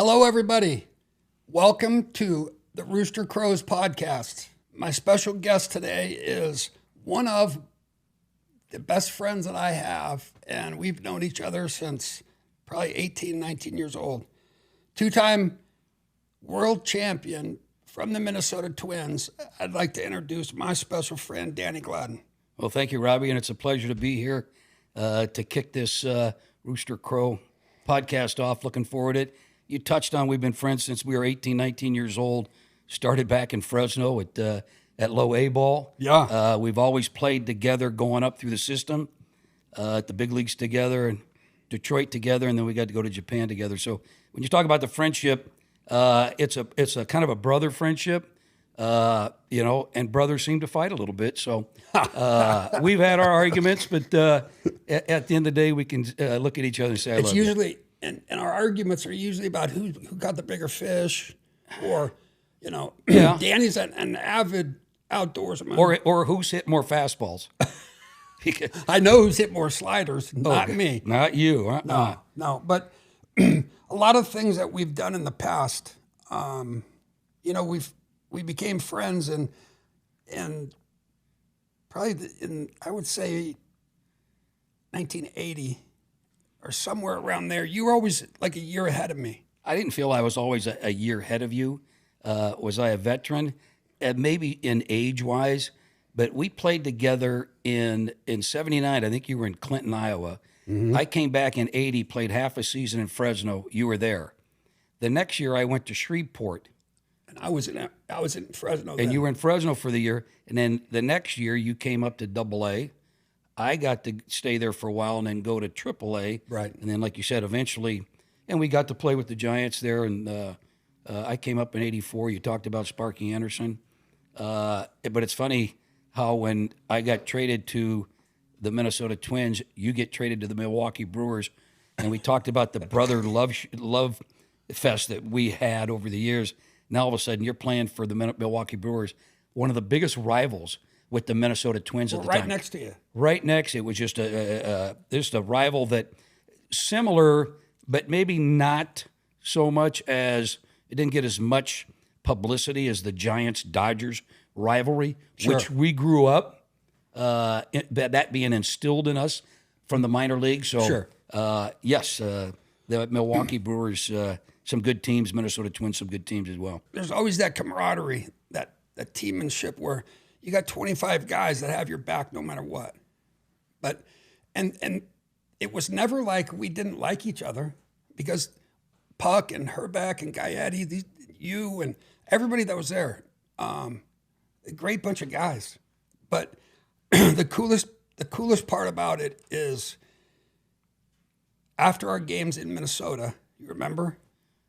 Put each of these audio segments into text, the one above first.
Hello, everybody. Welcome to the Rooster Crows podcast. My special guest today is one of the best friends that I have, and we've known each other since probably 18, 19 years old. Two-time world champion from the Minnesota Twins. I'd like to introduce my special friend, Danny Gladden. Well, thank you, Robbie, and it's a pleasure to be here to kick this Rooster Crow podcast off. Looking forward to it. You touched on we've been friends since we were 18, 19 years old. Started back in Fresno at low A ball. Yeah. We've always played together going up through the system, at the big leagues together, and Detroit together, and then we got to go to Japan together. So when you talk about the friendship, it's a kind of a brother friendship, and brothers seem to fight a little bit. So we've had our arguments, but at the end of the day, we can look at each other and say, I love you. And our arguments are usually about who got the bigger fish, or, Yeah. Danny's an avid outdoorsman. Or who's hit more fastballs. I know who's hit more sliders, not me. Not you. No. But a lot of things that we've done in the past, we became friends, and probably I would say 1980 or somewhere around there. You were always like a year ahead of me. I didn't feel I was always a year ahead of you. Was I a veteran? Maybe in age-wise, but we played together in 79. I think you were in Clinton, Iowa. Mm-hmm. I came back in 80, played half a season in Fresno. You were there. The next year, I went to Shreveport. And I was in Fresno then. And you were in Fresno for the year. And then the next year, you came up to Double-A. I got to stay there for a while and then go to Triple-A. Right. And then, like you said, eventually, and we got to play with the Giants there. And I came up in 84. You talked about Sparky Henderson. But it's funny how when I got traded to the Minnesota Twins, you get traded to the Milwaukee Brewers. And we talked about the brother love fest that we had over the years. Now, all of a sudden, you're playing for the Milwaukee Brewers, one of the biggest rivals with the Minnesota Twins at the time. Right next to you. Right next. It was just a rival that similar, but maybe not so much as it didn't get as much publicity as the Giants-Dodgers rivalry, Sure. which we grew up, that being instilled in us from the minor league. So, Sure. Yes, the Milwaukee Brewers, some good teams, Minnesota Twins, some good teams as well. There's always that camaraderie, that teammanship where you got 25 guys that have your back no matter what. But and it was never like we didn't like each other, because Puck and Herbeck and Gaetti, you and everybody that was there, a great bunch of guys. But the coolest part about it is after our games in Minnesota, you remember?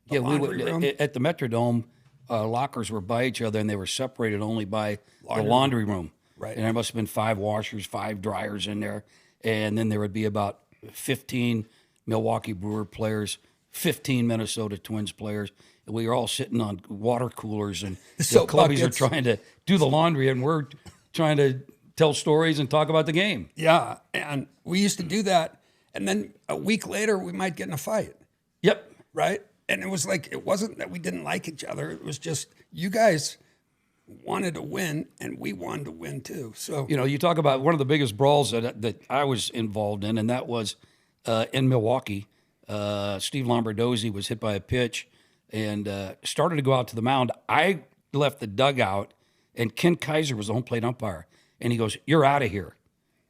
We would at the Metrodome. Lockers were by each other, and they were separated only by the laundry room. Right. And there must have been 5 washers, 5 dryers in there. And then there would be about 15 Milwaukee Brewer players, 15 Minnesota Twins players. And we were all sitting on water coolers, and the clubbies are trying to do the laundry, and we're trying to tell stories and talk about the game. Yeah, and we used to do that. And then a week later, we might get in a fight. Yep. Right? And it was like, it wasn't that we didn't like each other. It was just you guys wanted to win, and we wanted to win too. So you talk about one of the biggest brawls that I was involved in, and that was in Milwaukee. Steve Lombardozzi was hit by a pitch and started to go out to the mound. I left the dugout, and Ken Kaiser was the home plate umpire, and he goes, "You're out of here."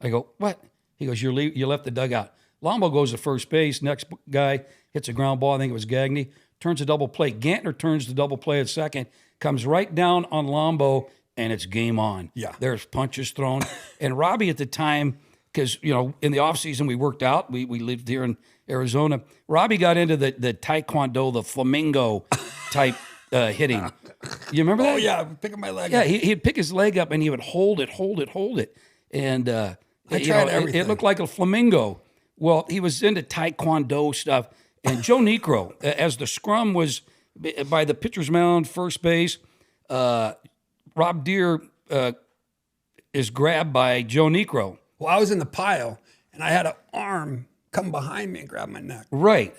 I go, "What?" He goes, "You left the dugout." Lombo goes to first base. Next guy hits a ground ball. I think it was Gagne. Turns a double play. Gantner turns the double play at second. Comes right down on Lombo, and it's game on. Yeah. There's punches thrown. And Robbie at the time, because, in the offseason we worked out. We lived here in Arizona. Robbie got into the Taekwondo, the flamingo type hitting. You remember that? Oh, yeah. Picking my leg Yeah, up. he'd pick his leg up, and he would hold it. And I tried everything. It looked like a flamingo. Well, he was into Taekwondo stuff. And Joe Niekro, as the scrum was by the pitcher's mound, first base, Rob Deere is grabbed by Joe Niekro. Well, I was in the pile, and I had an arm come behind me and grab my neck. Right.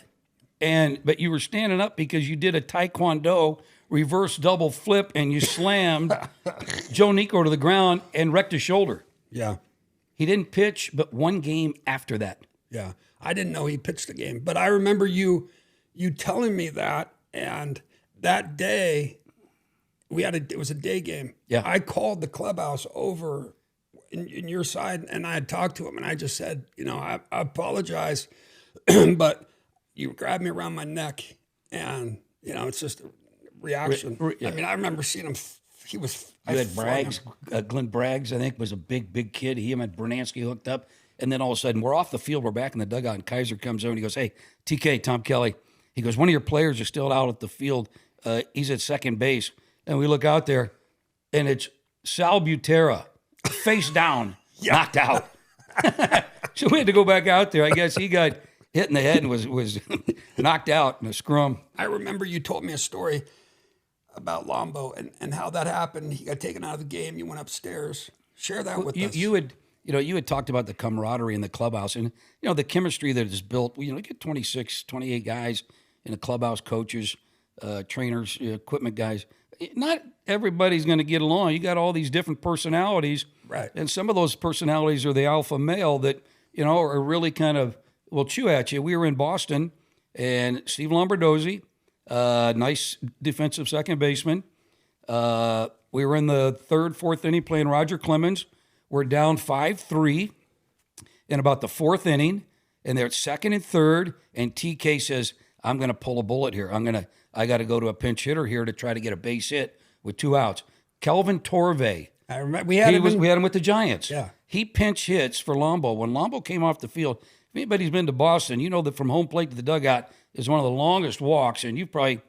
But you were standing up because you did a Taekwondo reverse double flip and you slammed Joe Nico to the ground and wrecked his shoulder. Yeah. He didn't pitch, but one game after that. Yeah. I didn't know he pitched the game, but I remember you telling me that. And that day it was a day game. Yeah. I called the clubhouse over in your side and I had talked to him and I just said, I apologize, but you grabbed me around my neck and, it's just a reaction. I mean, I remember seeing him. He was. You had Braggs, Glenn Braggs, I think, was a big kid. He and Bernansky hooked up. And then all of a sudden, we're off the field. We're back in the dugout. And Kaiser comes over and he goes, "Hey, TK, Tom Kelly." He goes, "One of your players is still out at the field. He's at second base." And we look out there, and it's Sal Butera, face down, knocked out. So we had to go back out there. I guess he got hit in the head and was knocked out in a scrum. I remember you told me a story about Lombo and how that happened. He got taken out of the game. You went upstairs. Share that with us. You had talked about the camaraderie in the clubhouse and, the chemistry that is built. You get 26, 28 guys in the clubhouse, coaches, trainers, equipment guys. Not everybody's going to get along. You got all these different personalities. Right. And some of those personalities are the alpha male that, are really kind of, will chew at you. We were in Boston and Steve Lombardozzi, nice defensive second baseman. We were in the third, fourth inning playing Roger Clemens. We're down 5-3 in about the fourth inning, and they're at second and third, and TK says, "I'm going to pull a bullet here. I got to go to a pinch hitter here to try to get a base hit with 2 outs." Kelvin Torvey. I remember we had him with the Giants. Yeah. He pinch hits for Lombo. When Lombo came off the field, if anybody's been to Boston, you know that from home plate to the dugout is one of the longest walks, and you've probably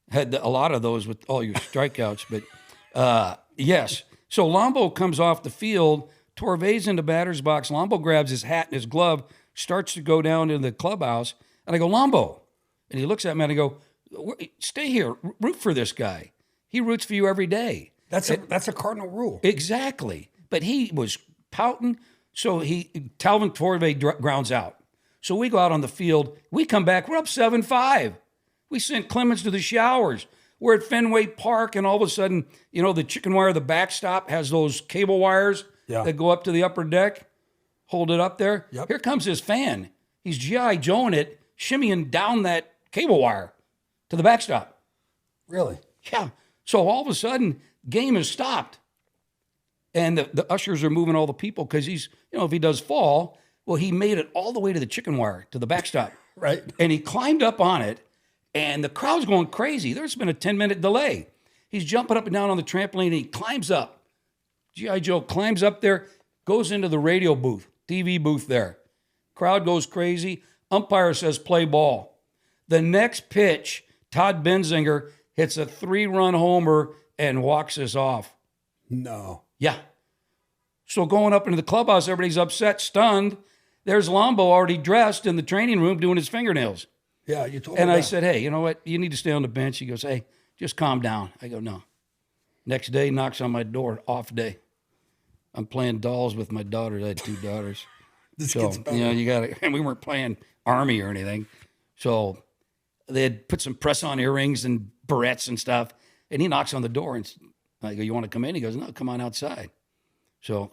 had a lot of those with all your strikeouts. But yes. So Lombo comes off the field. Torvey's in the batter's box. Lombo grabs his hat and his glove, starts to go down into the clubhouse. And I go, "Lombo." And he looks at me and I go, "Stay here. Root for this guy. He roots for you every day." That's a cardinal rule. Exactly. But he was pouting. So Talvin Torvey grounds out. So we go out on the field. We come back. We're up 7-5. We sent Clemens to the showers. We're at Fenway Park, and all of a sudden, the chicken wire, the backstop has those cable wires that go up to the upper deck. Hold it up there. Yep. Here comes his fan. He's G.I. Joeing it, shimmying down that cable wire to the backstop. Really? Yeah. So all of a sudden, game is stopped. And the ushers are moving all the people because he's, if he does fall, well, he made it all the way to the chicken wire, to the backstop. Right. And he climbed up on it. And the crowd's going crazy. There's been a 10-minute delay. He's jumping up and down on the trampoline, and he climbs up. G.I. Joe climbs up there, goes into the radio booth, TV booth there. Crowd goes crazy. Umpire says, "Play ball." The next pitch, Todd Benzinger hits a 3-run homer and walks us off. No. Yeah. So going up into the clubhouse, everybody's upset, stunned. There's Lombo already dressed in the training room doing his fingernails. Yeah, you told me And that. I said, "Hey, you know what? You need to stay on the bench." He goes, "Hey, just calm down." I go, "No." Next day, knocks on my door, off day. I'm playing dolls with my daughters. I had 2 daughters. This So, gets better. you got to, and we weren't playing Army or anything. So they had put some press-on earrings and barrettes and stuff. And he knocks on the door and I go, "You want to come in?" He goes, "No, come on outside." So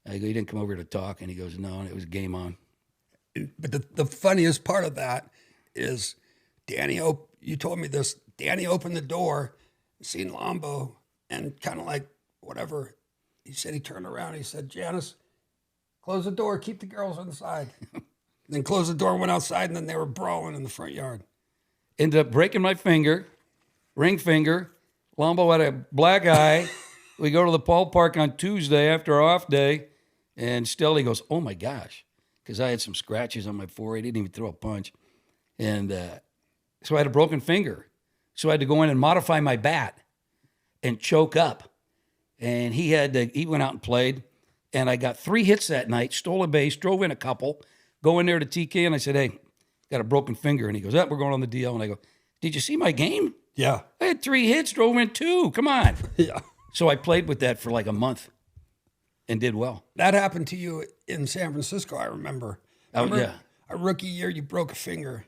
I go, "You didn't come over here to talk?" And he goes, "No," and it was game on. But the funniest part of that is you told me this. Danny opened the door, seen Lombo, and kind of like whatever. He said he turned around. He said, "Janice, close the door. Keep the girls inside." Then closed the door, went outside, and then they were brawling in the front yard. Ended up breaking my finger, ring finger. Lombo had a black eye. We go to the ballpark on Tuesday after our off day, and Stelly goes, "Oh my gosh," because I had some scratches on my forehead. He didn't even throw a punch. And so I had a broken finger. So I had to go in and modify my bat and choke up. And he went out and played. And I got 3 hits that night, stole a base, drove in a couple, go in there to TK, and I said, "Hey, got a broken finger." And he goes, "We're going on the DL." And I go, "Did you see my game? Yeah. I had 3 hits, drove in 2. Come on." Yeah. So I played with that for like a month and did well. That happened to you in San Francisco, I remember. Oh, yeah. A rookie year, you broke a finger.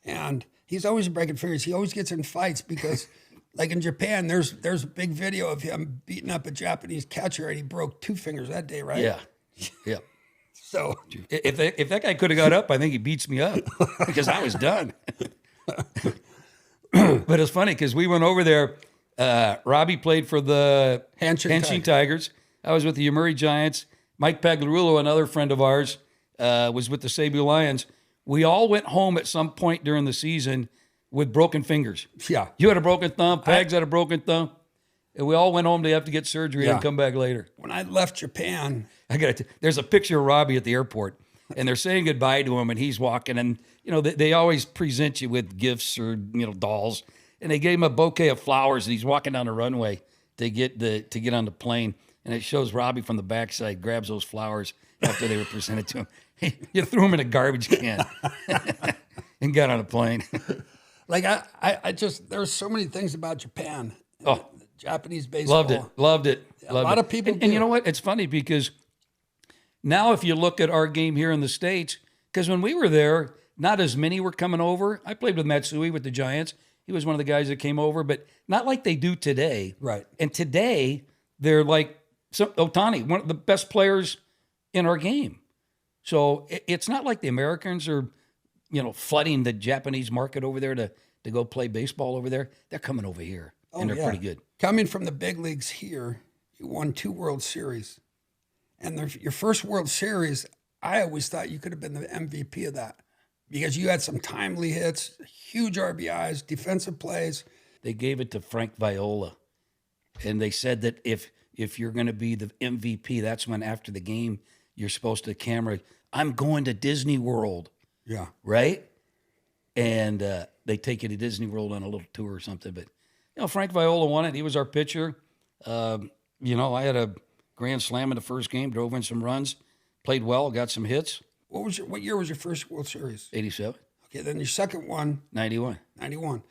and he's always breaking fingers. He always gets in fights because, like in Japan, there's a big video of him beating up a Japanese catcher, and he broke 2 fingers that day, right? Yeah. Yeah. So If that guy could have got up, I think he beats me up because I was done. But it's funny because we went over there. Robbie played for the Hanshin Tigers. I was with the Yomiuri Giants. Mike Pagliarulo, another friend of ours, was with the Cebu Lions. We all went home at some point during the season with broken fingers. Yeah. You had a broken thumb. Pags had a broken thumb. And we all went home to have to get surgery and come back later. When I left Japan, there's a picture of Robbie at the airport, and they're saying goodbye to him, and he's walking, and they always present you with gifts or dolls, and they gave him a bouquet of flowers, and he's walking down the runway to get on the plane, and it shows Robbie from the backside grabs those flowers after they were presented to him. You threw them in a garbage can and got on a plane. Like I just there's so many things about Japan. Japanese baseball. Loved it. A lot of people and you know what? It's funny because now if you look at our game here in the States, because when we were there, not as many were coming over. I played with Matsui with the Giants. He was one of the guys that came over, but not like they do today. Right. And today, they're like Ohtani, one of the best players in our game. So it's not like the Americans are, flooding the Japanese market over there to go play baseball over there. They're coming over here, and they're pretty good. Coming from the big leagues here, you won 2 World Series. And your first World Series, I always thought you could have been the MVP of that because you had some timely hits, huge RBIs, defensive plays. They gave it to Frank Viola, and they said that if you're going to be the MVP, that's when after the game you're supposed to camera, I'm going to Disney World. Yeah. Right? And they take you to Disney World on a little tour or something. But, Frank Viola won it. He was our pitcher. I had a grand slam in the first game, drove in some runs, played well, got some hits. What year was your first World Series? 87. Okay, then your second one? 91. 91.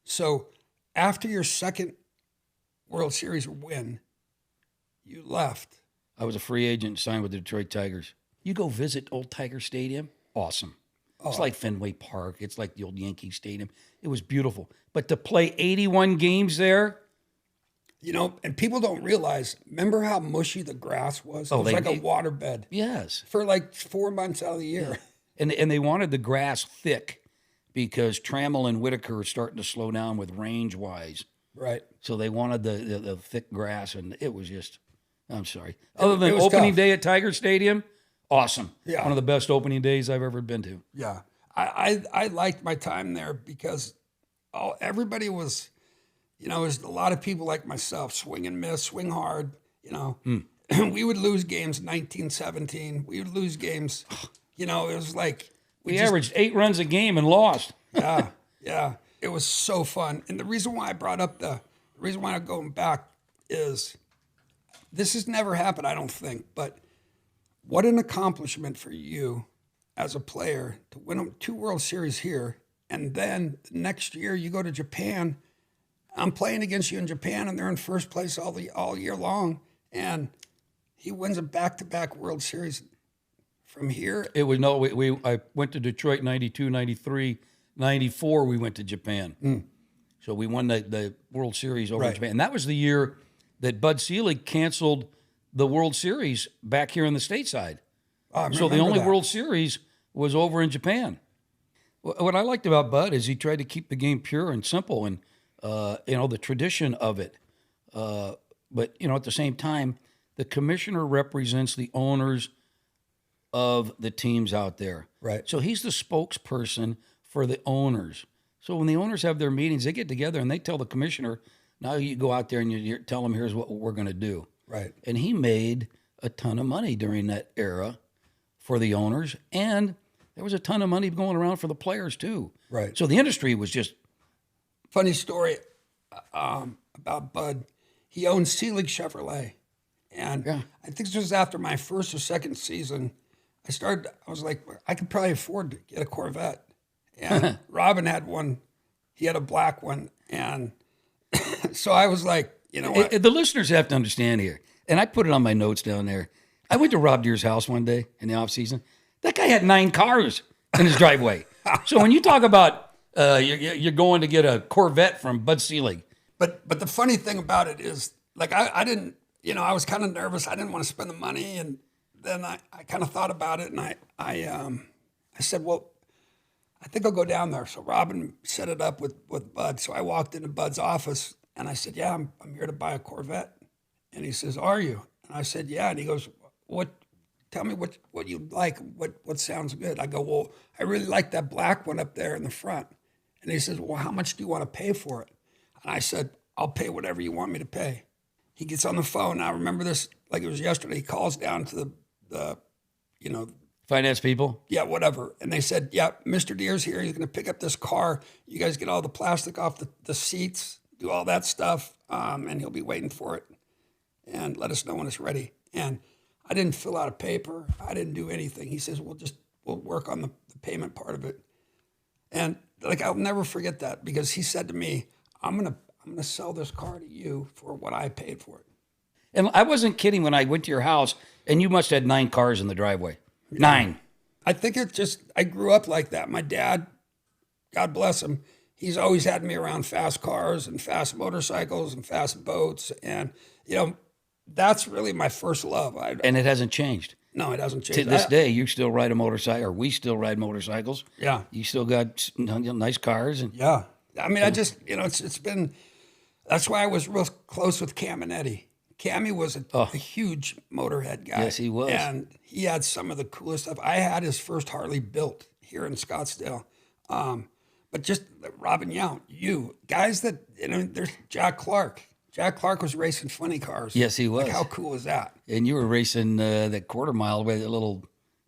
So after your second World Series win, you left. I was a free agent, signed with the Detroit Tigers. You go visit old Tiger Stadium, awesome. It's like Fenway Park. It's like the old Yankee Stadium. It was beautiful. But to play 81 games there. And people don't realize, remember how mushy the grass was? It was like a waterbed. Yes. For like 4 months out of the year. And they wanted the grass thick because Trammell and Whitaker are starting to slow down with range-wise. Right. So they wanted the thick grass, and it was just, I'm sorry. Other than was opening tough. day at Tiger Stadium, awesome. Yeah. One of the best opening days I've ever been to. Yeah. I liked my time there because everybody was, there's a lot of people like myself, swing and miss, swing hard, We would lose games 19-17. We would lose games, it was like. We averaged 8 runs a game and lost. Yeah. It was so fun. And the reason why I brought up the reason why I'm going back is this has never happened, I don't think, but what an accomplishment for you as a player to win 2 World Series here. And then the next year you go to Japan. I'm playing against you in Japan and they're in first place all year long. And he wins a back-to-back World Series from here. It was I went to Detroit 92, 93, 94 we went to Japan. So we won the World Series over Japan. And that was the year that Bud Selig canceled the World Series back here on the stateside. So the only World Series was over in Japan. What I liked about Bud is he tried to keep the game pure and simple and, the tradition of it. But, at the same time, the commissioner represents the owners of the teams out there. Right. So he's the spokesperson for the owners. So when the owners have their meetings, they get together and they tell the commissioner, now you go out there and you tell them, here's what we're going to do. Right. And he made a ton of money during that era for the owners. And there was a ton of money going around for the players too. Right. So the industry was just. Funny story about Bud. He owned Selig Chevrolet. And I think this was after my first or second season. I was like, I could probably afford to get a Corvette. And Robin had one. He had a black one. And so I was like, you know what? The listeners have to understand here. And I put it on my notes down there. I went to Rob Deere's house one day in the off season. That guy had 9 cars in his driveway. So when you talk about You're going to get a Corvette from Bud Selig. But the funny thing about it is, like, I didn't, I was kind of nervous. I didn't want to spend the money, and then I kind of thought about it, and I said, well, I think I'll go down there. So Robin set it up with Bud. So I walked into Bud's office, and I said, yeah, I'm here to buy a Corvette. And he says, are you? And I said, yeah. And he goes, tell me what you like, what sounds good. I go, well, I really like that black one up there in the front. And he says, well, how much do you want to pay for it? And I said, I'll pay whatever you want me to pay. He gets on the phone. I remember this like it was yesterday. He calls down to the finance people? Yeah, whatever. And they said, yeah, Mr. Deere's here. He's going to pick up this car. You guys get all the plastic off the seats, do all that stuff, and he'll be waiting for it. And let us know when it's ready. And I didn't fill out a paper. I didn't do anything. He says, we'll work on the payment part of it. And like, I'll never forget that, because he said to me, I'm gonna sell this car to you for what I paid for it. And I wasn't kidding when I went to your house, and you must have had 9 cars in the driveway. 9. I think I grew up like that. My dad, God bless him, he's always had me around fast cars and fast motorcycles and fast boats. And, that's really my first love. And it hasn't changed. No, it hasn't changed. To this day, you still ride a motorcycle, or we still ride motorcycles. Yeah. You still got nice cars. And yeah. I mean, I just, it's been, that's why I was real close with Cam and Eddie. Cammy was a huge motorhead guy. Yes, he was. And he had some of the coolest stuff. I had his first Harley built here in Scottsdale. But just Robin Yount, guys that, there's Jack Clark. Jack Clark was racing funny cars. Yes, he was. Like, how cool was that? And you were racing that quarter mile with a little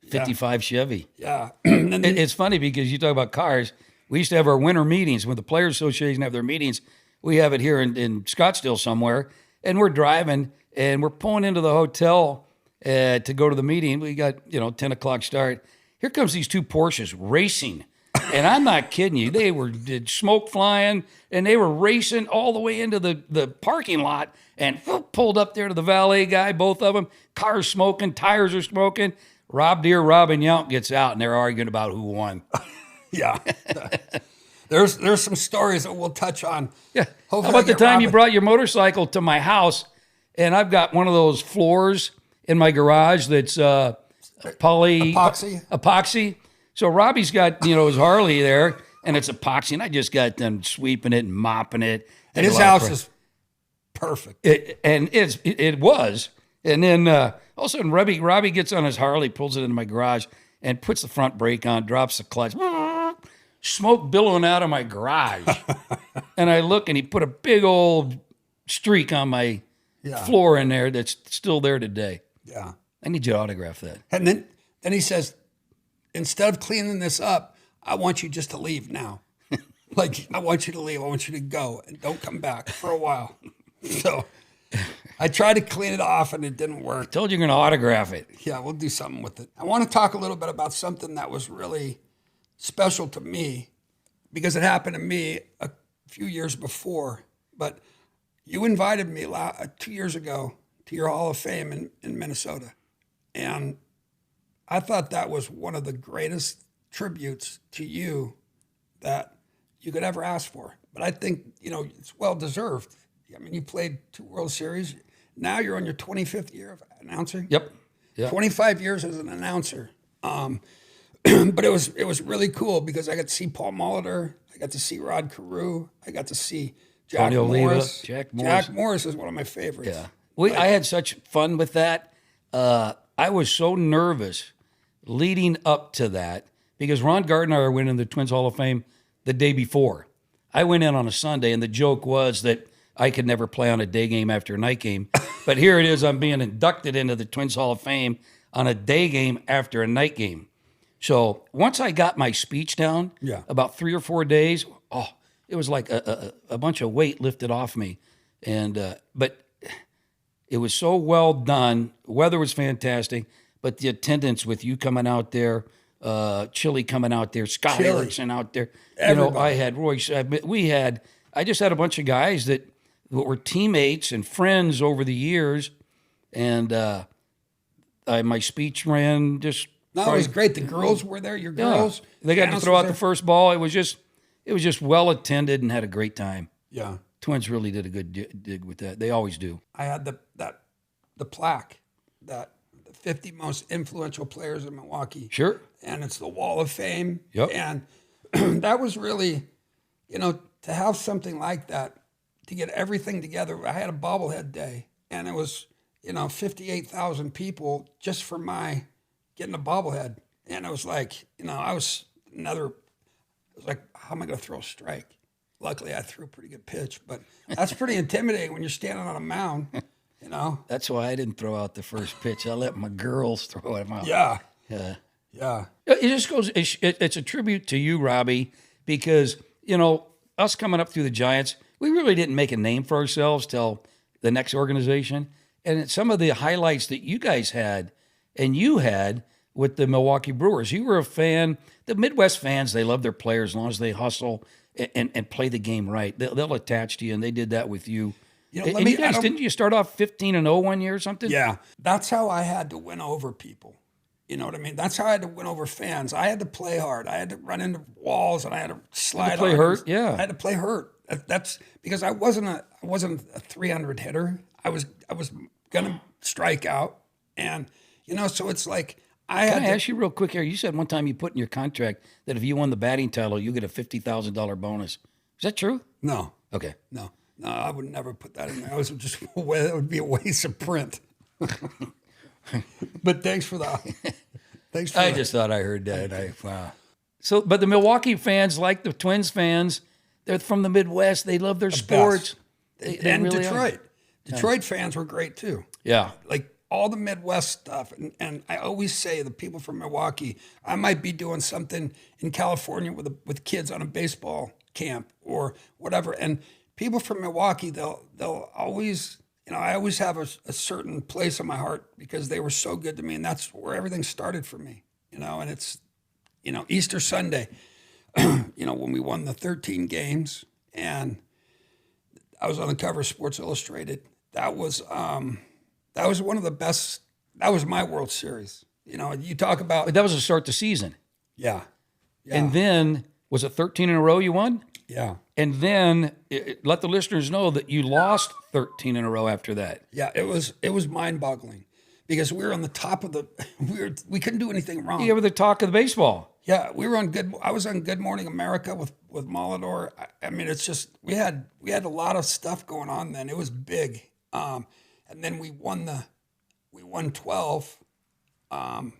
55 Chevy. Yeah. It's funny because you talk about cars. We used to have our winter meetings when the Players Association have their meetings. We have it here in Scottsdale somewhere, and we're driving and we're pulling into the hotel to go to the meeting. We got 10 o'clock start. Here comes these 2 Porsches racing. And I'm not kidding you. They did smoke flying, and they were racing all the way into the parking lot and pulled up there to the valet guy, both of them. Cars smoking, tires are smoking. Robin Yount gets out, and they're arguing about who won. Yeah. There's some stories that we'll touch on. Yeah. How about the time you brought your motorcycle to my house, and I've got one of those floors in my garage that's epoxy. So Robbie's got, his Harley there, and it's epoxy, and I just got them sweeping it and mopping it. And his house is perfect. It was. And then all of a sudden, Robbie gets on his Harley, pulls it into my garage, and puts the front brake on, drops the clutch. Smoke billowing out of my garage. And I look, and he put a big old streak on my floor in there that's still there today. Yeah. I need you to autograph that. And then he says, instead of cleaning this up, I want you just to leave now. Like, I want you to leave. I want you to go and don't come back for a while. So I tried to clean it off, and it didn't work. I told you you're going to autograph it. Yeah, we'll do something with it. I want to talk a little bit about something that was really special to me, because it happened to me a few years before. But you invited me 2 years ago to your Hall of Fame in Minnesota. And I thought that was one of the greatest tributes to you that you could ever ask for. But I think, it's well-deserved. I mean, you played 2 World Series. Now you're on your 25th year of announcing. Yep. 25 years as an announcer. But it was really cool because I got to see Paul Molitor. I got to see Rod Carew. I got to see Jack Morris. Jack Morris. Jack Morris is one of my favorites. Yeah. I had such fun with that. I was so nervous leading up to that because Ron Gardner went in the Twins Hall of Fame the day before. I went in on a Sunday, and the joke was that I could never play on a day game after a night game. But here it is, I'm being inducted into the Twins Hall of Fame on a day game after a night game. So once I got my speech down, about 3 or 4 days, it was like a bunch of weight lifted off me. And but it was so well done. Weather was fantastic. But the attendance with you coming out there, Chili coming out there, Scott Erickson out there. Everybody. I had Royce. I just had a bunch of guys that were teammates and friends over the years. And my speech ran just. No, it was great. The girls were there. Your girls. They got to throw out the first ball. It it was just well attended and had a great time. Yeah. Twins really did a good dig with that. They always do. I had the plaque, that the 50 most influential players in Milwaukee. Sure. And it's the Wall of Fame. Yep. And that was really, to have something like that, to get everything together. I had a bobblehead day, and it was, 58,000 people just for my getting a bobblehead. And it was like, I was like, how am I going to throw a strike? Luckily, I threw a pretty good pitch, but that's pretty intimidating when you're standing on a mound, That's why I didn't throw out the first pitch. I let my girls throw it out. Yeah. Yeah. Yeah. It just goes, it's a tribute to you, Robbie, because, us coming up through the Giants, we really didn't make a name for ourselves till the next organization. And some of the highlights that you guys had and you had with the Milwaukee Brewers, you were a fan. The Midwest fans, they love their players as long as they hustle and play the game right. They'll attach to you, and they did that with you. And you guys, didn't you start off 15-0 one year or something? Yeah. That's how I had to win over people. You know what I mean? That's how I had to win over fans. I had to play hard. I had to run into walls, and I had to slide. To play hurt, yeah. I had to play hurt. That's because I wasn't a 300 hitter. I was gonna strike out, and so it's like Can I ask you real quick here? You said one time you put in your contract that if you won the batting title, you get a $50,000 bonus. Is that true? No. Okay. No, I would never put that in there. I was just that would be a waste of print. But thanks for that. I just thought I heard that. Wow. So, but the Milwaukee fans, like the Twins fans, they're from the Midwest. They love their sports. They and really Detroit. are. Detroit fans were great too. Yeah. Like all the Midwest stuff. And I always say the people from Milwaukee, I might be doing something in California with kids on a baseball camp or whatever. And people from Milwaukee, they'll always, I always have a certain place in my heart because they were so good to me. And that's where everything started for me, and it's, Easter Sunday, when we won the 13 games and I was on the cover of Sports Illustrated. That was one of the best. That was my World Series. You talk about. But that was to start the season. Yeah. And then, was it 13 in a row you won? Yeah. And then let the listeners know that you lost 13 in a row after that. Yeah, it was mind-boggling because we were on the top of we couldn't do anything wrong. You were the talk of the baseball. Yeah, I was on Good Morning America with Molitor. I mean, it's just we had a lot of stuff going on then. It was big. And then we won 12 on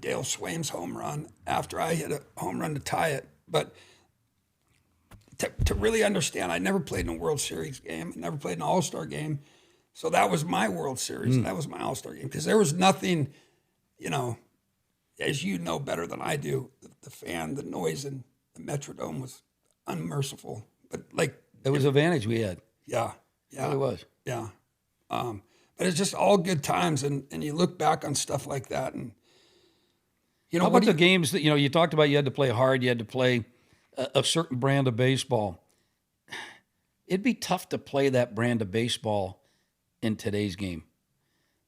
Dale Swaim's home run after I hit a home run to tie it. But to really understand, I never played in a World Series game. I never played in an All-Star game. So that was my World Series. And that was my All-Star game because there was nothing, as you know better than I do, the noise in the Metrodome was unmerciful. But it was an advantage we had. Yeah. It really was. Yeah. But it's just all good times, and you look back on stuff like that, and how about the games that you talked about? You had to play hard. You had to play a certain brand of baseball. It'd be tough to play that brand of baseball in today's game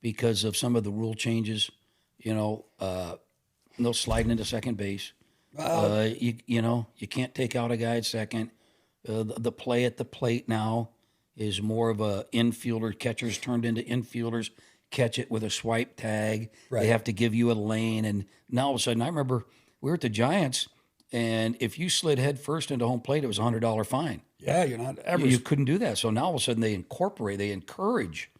because of some of the rule changes. No sliding into second base. You can't take out a guy at second. The play at the plate now is more of a infielder. Catchers turned into infielders. Catch it with a swipe tag. Right. They have to give you a lane. And now all of a sudden, I remember we were at the Giants, and if you slid head first into home plate, it was a $100 fine. Yeah, you're not ever. You couldn't do that. So now all of a sudden they encourage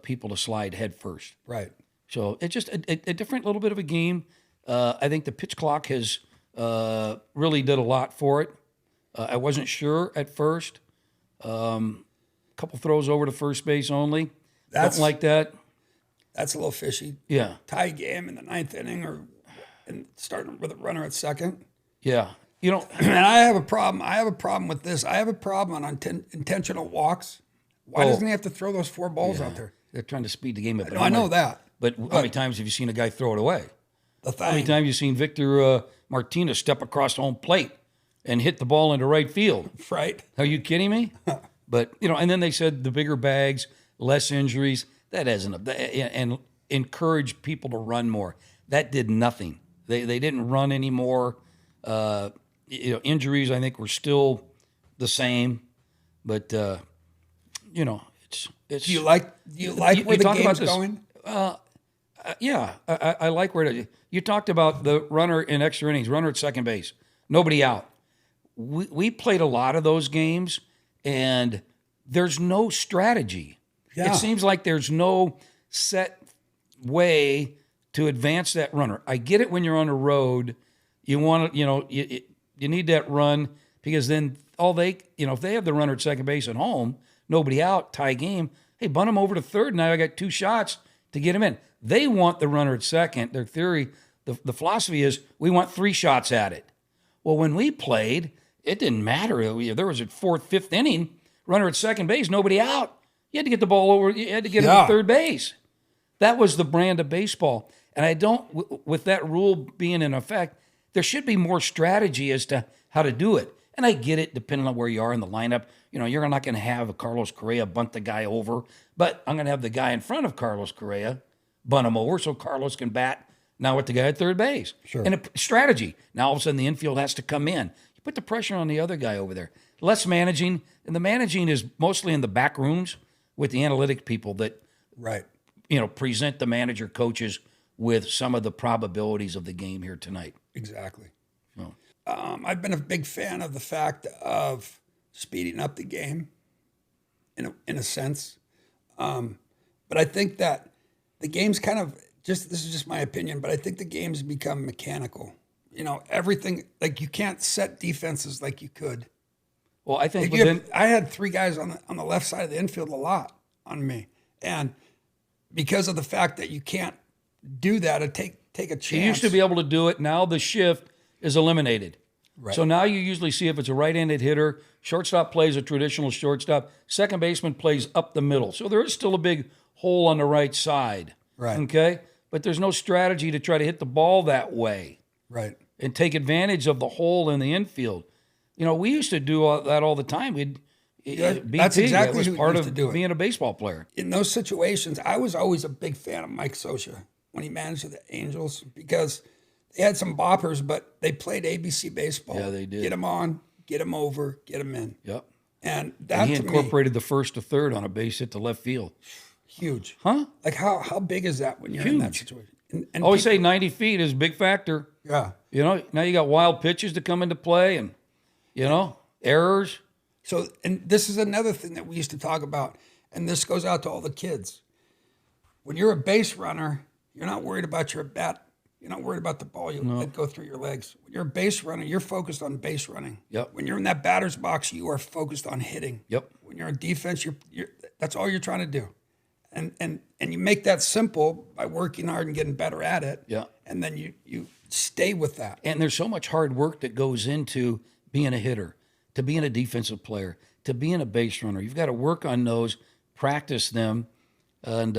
people to slide head first. Right. So it's just a different little bit of a game. I think the pitch clock has really did a lot for it. I wasn't sure at first. Couple throws over to first base only. Something like that. That's a little fishy. Yeah. Tie game in the ninth inning and starting with a runner at second. Yeah. And I have a problem. I have a problem with this. I have a problem on intentional walks. Why doesn't he have to throw those 4 balls out there? They're trying to speed the game up. I know that. But how many times have you seen a guy throw it away? How many times have you seen Victor Martinez step across home plate and hit the ball into right field? Right. Are you kidding me? But, and then they said the bigger bags, less injuries. That hasn't, and encourage people to run more. That did nothing. They didn't run anymore. injuries, I think, were still the same. But, it's. Do you like where the talk about game's this, going? Yeah, I like where you talked about the runner in extra innings, runner at second base, nobody out. We played a lot of those games, and there's no strategy. Yeah. It seems like there's no set way to advance that runner. I get it when you're on the road. You want to, you need that run because then if they have the runner at second base at home, nobody out, tie game, hey, bunt him over to third. Now I got 2 shots to get him in. They want the runner at second. Their theory, the philosophy is we want 3 shots at it. Well, when we played, it didn't matter. There was a 4th, 5th inning, runner at second base, nobody out. You had to get the ball over. You had to get him to third base. That was the brand of baseball. And I don't, with that rule being in effect, there should be more strategy as to how to do it. And I get it, depending on where you are in the lineup. You're not going to have a Carlos Correa bunt the guy over, but I'm going to have the guy in front of Carlos Correa bunt him over so Carlos can bat now with the guy at third base. Sure. And a strategy. Now all of a sudden the infield has to come in. You put the pressure on the other guy over there. Less managing, and the managing is mostly in the back rooms with the analytic people that Right. present the manager coaches with some of the probabilities of the game here tonight. Exactly. Oh. I've been a big fan of the fact of speeding up the game, in a sense, but I think that the game's kind of this is just my opinion, but I think the game's become mechanical. Everything, like, you can't set defenses like you could. Well, I think I had 3 guys on the left side of the infield a lot on me, and because of the fact that you can't do that, and take a chance. you used to be able to do it. Now the shift is eliminated. Right. So now you usually see if it's a right-handed hitter, shortstop plays a traditional shortstop, second baseman plays up the middle. So there is still a big hole on the right side. Right. Okay? But there's no strategy to try to hit the ball that way. Right. And take advantage of the hole in the infield. We used to do that all the time. That's exactly that was who part used of to do it. being a baseball player. In those situations, I was always a big fan of Mike Scioscia when he managed the Angels because they had some boppers, but they played ABC baseball. Yeah, they did. Get them on, get them over, get them in. Yep. And that, He to me, incorporated the first to third on a base hit to left field. huge. Huh? Like, how big is that when you're in that situation? And Always say 90 feet is a big factor. yeah. Now you got wild pitches to come into play and, errors. So, and this is another thing that we used to talk about, and this goes out to all the kids. When you're a base runner, you're not worried about your bat. You're not worried about the ball that go through your legs. When you're a base runner, you're focused on base running. Yep. When you're in that batter's box, you are focused on hitting. Yep. When you're on defense, you're that's all you're trying to do. And you make that simple by working hard and getting better at it. Yeah. And then you stay with that. And there's so much hard work that goes into being a hitter, to being a defensive player, to being a base runner. You've got to work on those, practice them, and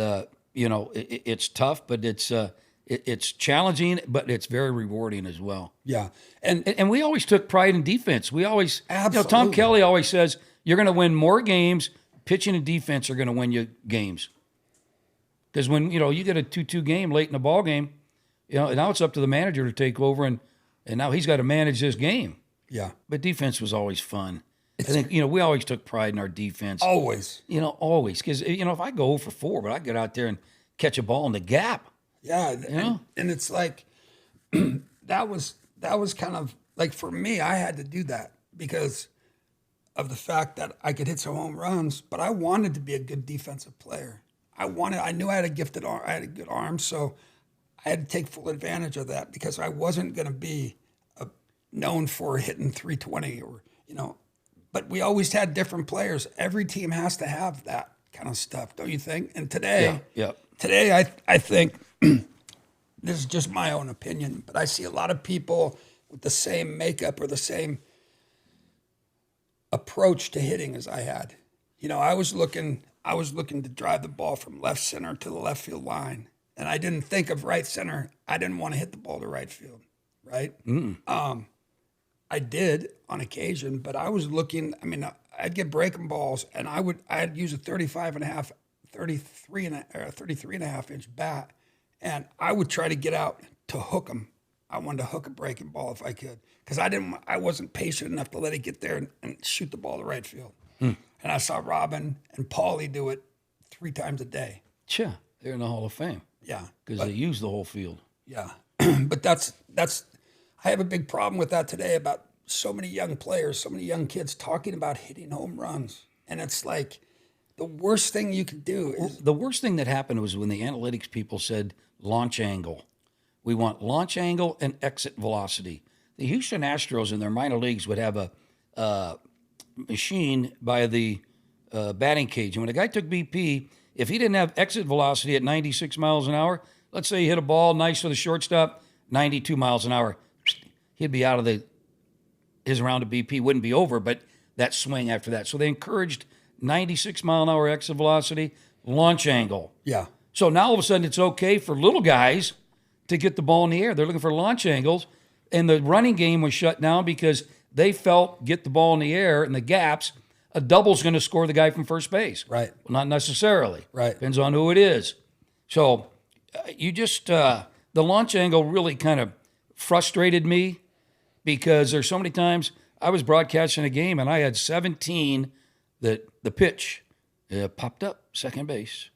it's tough, but it's challenging, but it's very rewarding as well. Yeah. And we always took pride in defense. We always, Absolutely. Tom Kelly always says, you're going to win more games. Pitching and defense are going to win you games. Because when, you get a 2-2 game late in the ball game, now it's up to the manager to take over, and now he's got to manage this game. yeah. But defense was always fun. I think, we always took pride in our defense. Always. Always. Because, if I go 0 for 4, but I get out there and catch a ball in the gap. Yeah. And it's like, that was kind of like, for me, I had to do that because of the fact that I could hit some home runs, but I wanted to be a good defensive player. I knew I had a gifted arm, I had a good arm, so I had to take full advantage of that because I wasn't going to be known for hitting 320 but we always had different players. Every team has to have that kind of stuff, don't you think? And today, I think, this is just my own opinion, but I see a lot of people with the same makeup or the same approach to hitting as I had. I was looking to drive the ball from left center to the left field line, and I didn't think of right center. I didn't want to hit the ball to right field, right? I did on occasion, but I was looking. I mean, I'd get breaking balls, and I'd use a 33 and a half inch bat, and I would try to get out to hook them. I wanted to hook a breaking ball if I could, because I wasn't patient enough to let it get there and shoot the ball to right field. And I saw Robin and Paulie do it 3 times a day. Yeah, they're in the Hall of Fame. Yeah, Because they use the whole field. yeah. But that's I have a big problem with that today about so many young players, so many young kids talking about hitting home runs, and it's like the worst thing you could do is The worst thing that happened was when the analytics people said launch angle. We want launch angle and exit velocity. The Houston Astros in their minor leagues would have a machine by the batting cage. And when a guy took BP, if he didn't have exit velocity at 96 miles an hour, let's say he hit a ball nice to the shortstop, 92 miles an hour, he'd be out of his round of BP wouldn't be over, but that swing after that. So they encouraged 96 mile an hour exit velocity, launch angle. yeah. So now all of a sudden it's okay for little guys to get the ball in the air. They're looking for launch angles, and the running game was shut down because they felt get the ball in the air in the gaps, a double's going to score the guy from first base. Right. Well, not necessarily. Right. Depends on who it is. So you just the launch angle really kind of frustrated me because there's so many times I was broadcasting a game and I had 17 that the pitch popped up second base.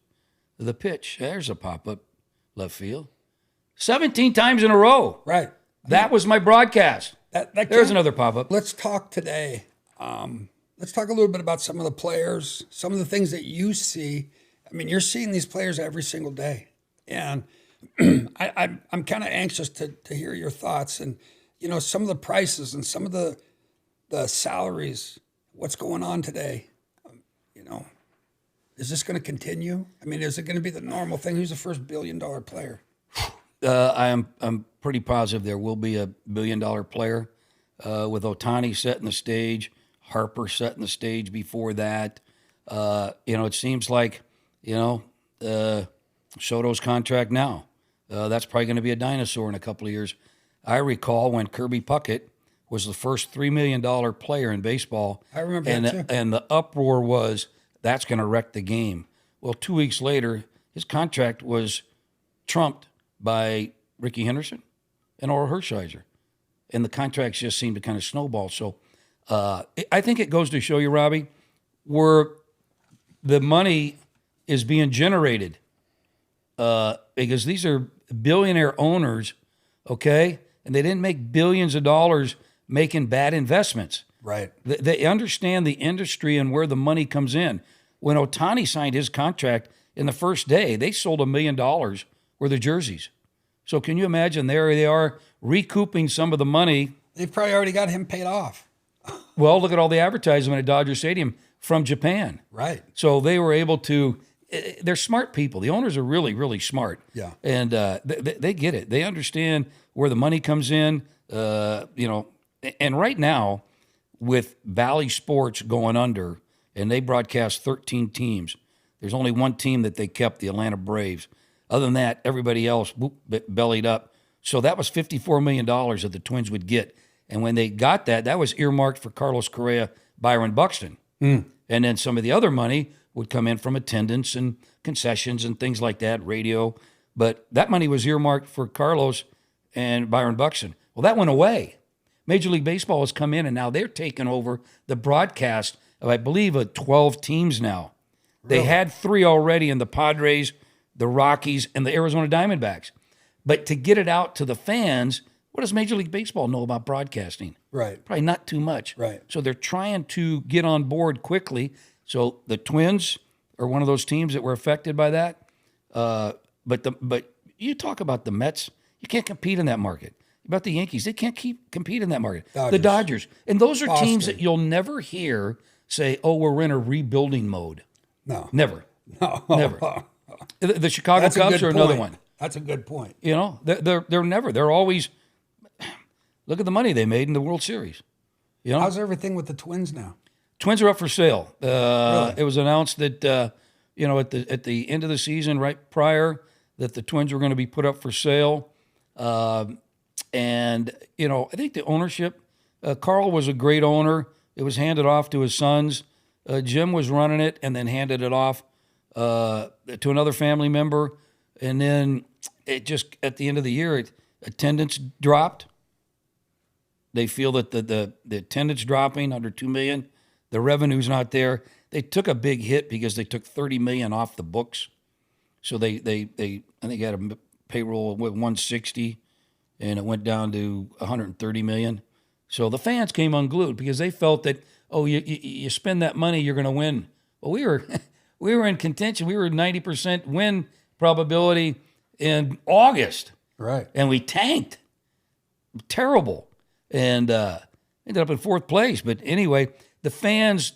The pitch, there's a pop-up left field. 17 times in a row. Right. That was my broadcast. There's another pop-up. Let's talk today. Let's talk a little bit about some of the players, some of the things that you see. I mean, you're seeing these players every single day. And I'm kind of anxious to hear your thoughts. And, you know, some of the prices and some of the salaries, what's going on today, you know. Is this going to continue? I mean, is it going to be the normal thing? Who's the first $1 billion player? I'm pretty positive there will be a $1 billion player with Ohtani setting the stage, Harper setting the stage before that. It seems like, Soto's contract now. That's probably going to be a dinosaur in a couple of years. I recall when Kirby Puckett was the first $3 million player in baseball. I remember that too. And the uproar was, that's going to wreck the game. Well, 2 weeks later, his contract was trumped by Rickey Henderson and Oral Hershiser. And the contracts just seemed to kind of snowball. So I think it goes to show you, Robbie, where the money is being generated because these are billionaire owners, okay? And they didn't make billions of dollars making bad investments. Right. They understand the industry and where the money comes in. When Ohtani signed his contract in the first day, they sold $1 million worth of jerseys. So can you imagine there they are recouping some of the money? They've probably already got him paid off. Well, look at all the advertisement at Dodger Stadium from Japan. Right. So they were able to, they're smart people. The owners are really, really smart. Yeah. And they get it. They understand where the money comes in, and right now with Valley Sports going under, and they broadcast 13 teams. There's only one team that they kept, the Atlanta Braves. Other than that, everybody else bellied up. So that was $54 million that the Twins would get. And when they got that was earmarked for Carlos Correa, Byron Buxton. And then some of the other money would come in from attendance and concessions and things like that, radio. But that money was earmarked for Carlos and Byron Buxton. Well, that went away. Major League Baseball has come in, and now they're taking over the broadcast of, I believe, 12 teams now. Really? They had 3 already in the Padres, the Rockies, and the Arizona Diamondbacks. But to get it out to the fans, what does Major League Baseball know about broadcasting? Right. Probably not too much. Right. So they're trying to get on board quickly. So the Twins are one of those teams that were affected by that. But you talk about the Mets, you can't compete in that market. About the Yankees, they can't compete in that market. The Dodgers. And those are teams that you'll never hear say, oh, we're in a rebuilding mode. No. Never. No. Never. The Chicago Cubs are another one. That's a good point. They're never. They're always, look at the money they made in the World Series. How's everything with the Twins now? Twins are up for sale. Really? It was announced that, at the end of the season, right prior, that the Twins were going to be put up for sale. And, I think the ownership, Carl was a great owner. It was handed off to his sons. Jim was running it and then handed it off to another family member. And then it just, at the end of the year, attendance dropped. They feel that the attendance dropping under 2 million, the revenue's not there. They took a big hit because they took 30 million off the books. So they I think had a payroll with 160, and it went down to 130 million. So the fans came unglued because they felt that, oh, you spend that money, you're going to win. Well, we were in contention. We were 90% win probability in August. Right. And we tanked. Terrible. And ended up in fourth place. But anyway, the fans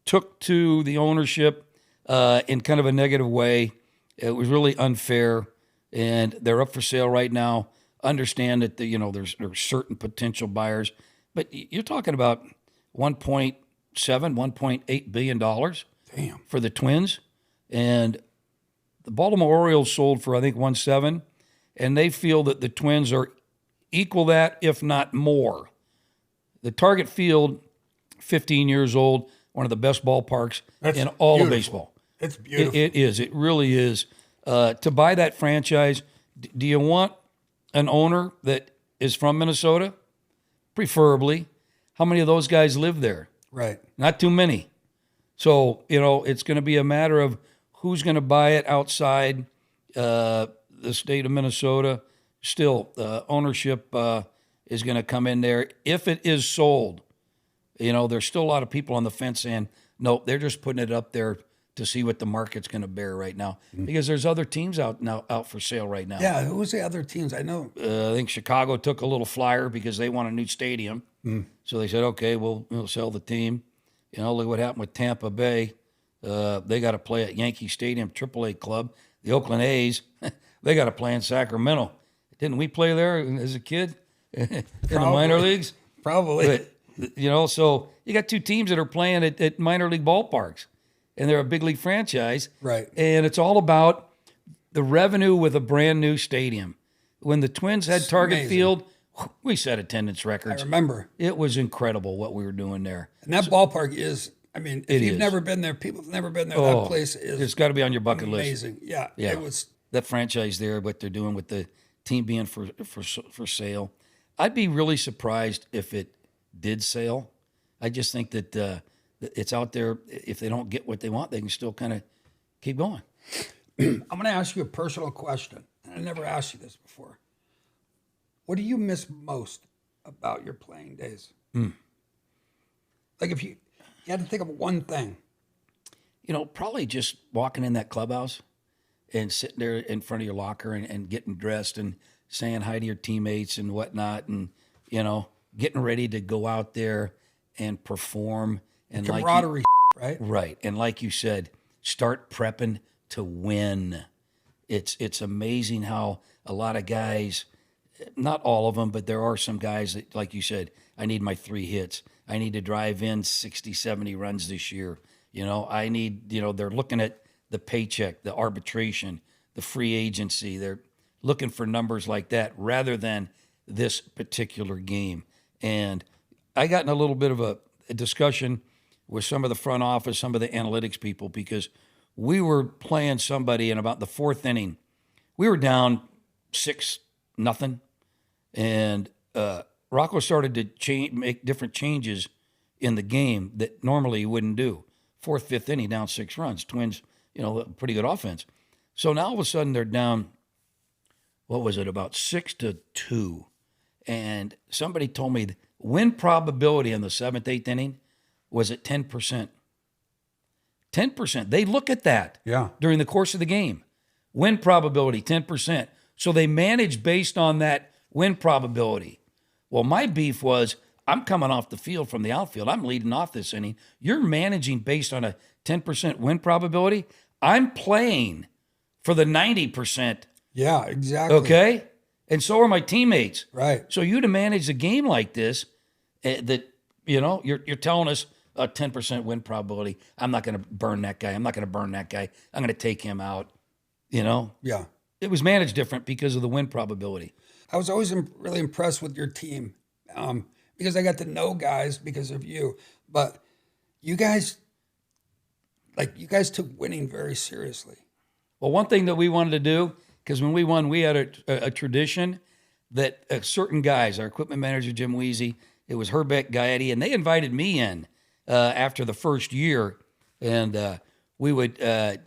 took to the ownership in kind of a negative way. It was really unfair, and they're up for sale right now. Understand that there's certain potential buyers, but you're talking about $1.8 billion Damn. for the Twins, and the Baltimore Orioles sold for I think 1.7, and they feel that the Twins are equal that, if not more. The Target Field, 15 years old, one of the best ballparks in all of baseball. It's beautiful. It is. It really is. To buy that franchise, do you want an owner that is from Minnesota? Preferably. How many of those guys live there? Right. Not too many. So, it's going to be a matter of who's going to buy it outside the state of Minnesota. Still, ownership is going to come in there. If it is sold, there's still a lot of people on the fence saying, no, they're just putting it up there to see what the market's going to bear right now. Because there's other teams out for sale right now. Yeah, who's the other teams? I know. I think Chicago took a little flyer because they want a new stadium. So they said, okay, we'll sell the team. Look what happened with Tampa Bay. They got to play at Yankee Stadium, AAA club. The Oakland A's, they got to play in Sacramento. Didn't we play there as a kid in the minor leagues? Probably. But, so you got two teams that are playing at minor league ballparks, and they're a big league franchise. Right. And it's all about the revenue with a brand new stadium. When the Twins had Target amazing. Field, we set attendance records. I remember. It was incredible what we were doing there. And that ballpark is, if you've is. never been there, people have never been there, that place is It's got to be on your bucket list. amazing. Yeah. Yeah. It was. That franchise there, what they're doing with the team being for sale. I'd be really surprised if it did sell. I just think that it's out there. If they don't get what they want, they can still kind of keep going. I'm going to ask you a personal question. I never asked you this before. What do you miss most about your playing days? Like if you had to think of one thing. Probably just walking in that clubhouse and sitting there in front of your locker and getting dressed and saying hi to your teammates and whatnot, and getting ready to go out there and perform. And Camaraderie, right? Right. And like you said, start prepping to win. It's amazing how a lot of guys, not all of them, but there are some guys that, like you said, I need my 3 hits. I need to drive in 60, 70 runs this year. I need, they're looking at the paycheck, the arbitration, the free agency. They're looking for numbers like that rather than this particular game. And I got in a little bit of a discussion with some of the front office, some of the analytics people, because we were playing somebody in about the 4th inning. We were down 6-0, and Rocco started to make different changes in the game that normally he wouldn't do. 4th, 5th inning, down 6 runs. Twins, pretty good offense. So now all of a sudden they're down, what was it, about 6-2. And somebody told me the win probability in the 7th, 8th inning was at 10%. 10%. They look at that during the course of the game. Win probability, 10%. So they manage based on that win probability. Well, my beef was, I'm coming off the field from the outfield. I'm leading off this inning. You're managing based on a 10% win probability. I'm playing for the 90%. Yeah, exactly. Okay? And so are my teammates. Right. So you to manage a game like this, you're telling us a 10% win probability. I'm not going to burn that guy. I'm not going to burn that guy. I'm going to take him out. Yeah. It was managed different because of the win probability. I was always really impressed with your team because I got to know guys because of you. But you guys took winning very seriously. Well, one thing that we wanted to do, because when we won, we had a tradition. that certain guys, our equipment manager, Jim Weezy, it was Herbeck Gaetti, and they invited me in after the first year, and we would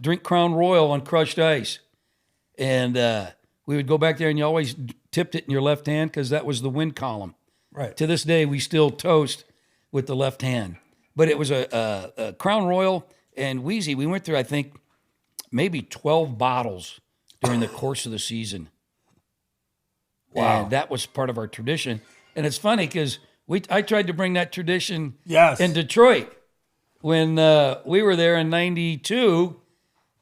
drink Crown Royal on crushed ice. And we would go back there, and you always tipped it in your left hand because that was the win column. Right. To this day, we still toast with the left hand. But it was a Crown Royal and Wheezy. We went through, I think, maybe 12 bottles during the course of the season. Wow. And that was part of our tradition. And it's funny because I tried to bring that tradition in Detroit when we were there in 92.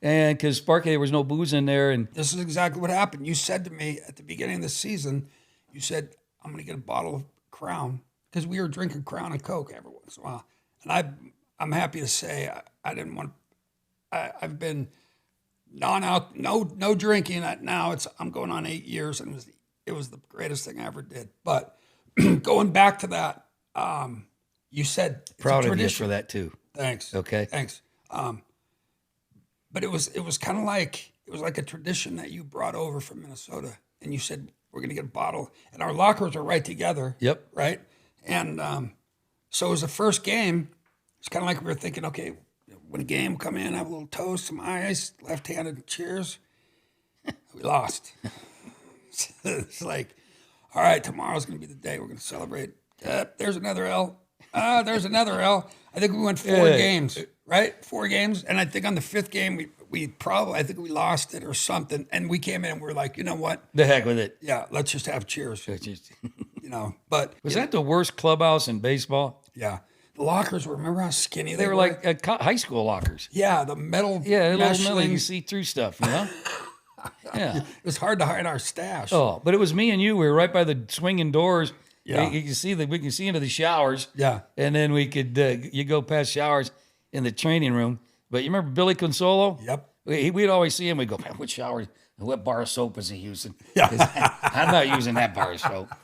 And because Sparky, there was no booze in there. And this is exactly what happened. You said to me at the beginning of the season, you said, I'm going to get a bottle of Crown, because we were drinking Crown and Coke every once in a while. And I'm happy to say I didn't want I've been no drinking. Now I'm going on 8 years, and it was the greatest thing I ever did. But going back to that, you said it's proud a of you for that too. Thanks. Okay. Thanks. But it was kind of like, it was like a tradition that you brought over from Minnesota, and you said, we're going to get a bottle, and our lockers are right together. Yep. Right. And so it was the first game. It's kind of like we were thinking, okay, when a game come in, have a little toast, some ice, left-handed cheers. We lost. It's like, all right, tomorrow's going to be the day we're going to celebrate. There's another L. There's another L. I think we went 4 games, right? 4 games. And I think on the 5th game, I think we lost it or something. And we came in and we're like, you know what? The heck with it. Yeah, let's just have cheers. But was that the worst clubhouse in baseball? Yeah. The lockers were, remember how skinny they were? Like high school lockers. Yeah, the metal. Yeah, little metal, you can see through stuff, you know? Yeah. It was hard to hide our stash. Oh, but it was me and you. We were right by the swinging doors. Yeah. We can see into the showers. Yeah. And then we could, you go past showers in the training room. But you remember Billy Consolo? Yep. We'd always see him. We'd go, man, what shower, what bar of soap is he using? Yeah. I'm not using that bar of soap.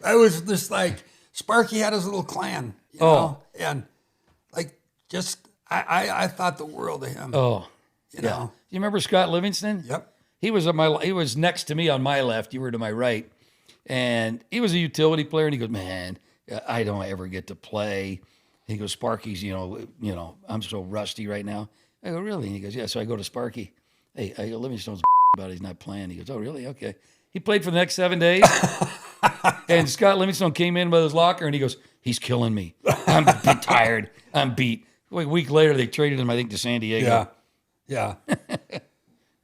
I was just like, Sparky had his little clan, you know? And like, just, I thought the world of him. Oh, you know? You remember Scott Livingston? Yep. He was next to me on my left. You were to my right. And he was a utility player. And he goes, man, I don't ever get to play. He goes, Sparky's, you know, I'm so rusty right now. I go, really? And he goes, yeah. So I go to Sparky. Hey, I go, Livingstone's about it. He's not playing. He goes, oh, really? Okay. He played for the next 7 days. And Scott Livingstone came in with his locker and he goes, he's killing me. I'm tired. I'm beat. A week later, they traded him, I think, to San Diego. Yeah.